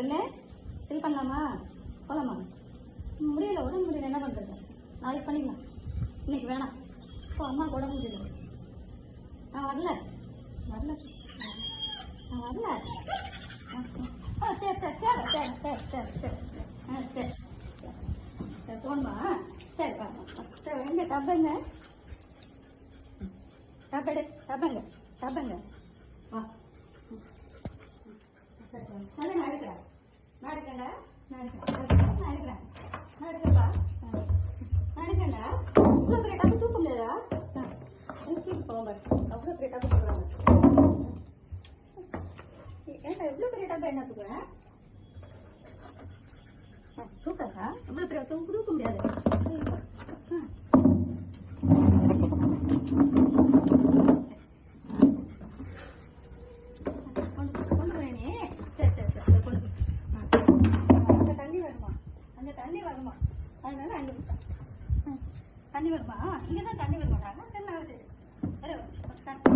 என்ன ஃபில் பண்ணலாமா? போகலாமா? முடியல, உடம்பு முடியல, என்ன பண்ணுறது? நாளைக்கு பண்ணிக்கலாம், இன்னைக்கு வேணாம். இப்போ அம்மாவுக்கு உடம்பு முடியல, நான் வரல வரல நான் வரல. ஆ சரி சரி சரி சரி சரி சரி சரி ஆ சரி சரி போகணுமா? சரி சரி எங்கே டப்பங்க? டப்பெடு டப்பங்க டப்பங்க வா. நல்லா நான் எடுக்கிறேன், நான் எடுக்கிறேன்டா, நான் எடுக்கிறேன், நான் எடுக்கிறேன், நான் எடுக்கிறேன்ப்பா, நான் எடுக்கிறேன்டா. இவ்வளோ பெரிய டப்பு தூக்க முடியாதா? தூக்கி போங்க, அவ்வளோ பெரிய டப்பு தூக்குறாங்க. ஏன்டா இவ்வளோ பெரிய டப்பா என்ன தூக்குறேன்? தூக்கா இவ்வளோ பெரிய தூக்க முடியாது. கொண்டு போறேனே. சரி சரி சரி கொண்டு அங்கே தண்ணி வருமா? அங்கே தண்ணி வருமா? அதனால அங்கே தண்ணி வருமா? இங்கே தான் தண்ணி வருமாட்டாங்க. சரி நான்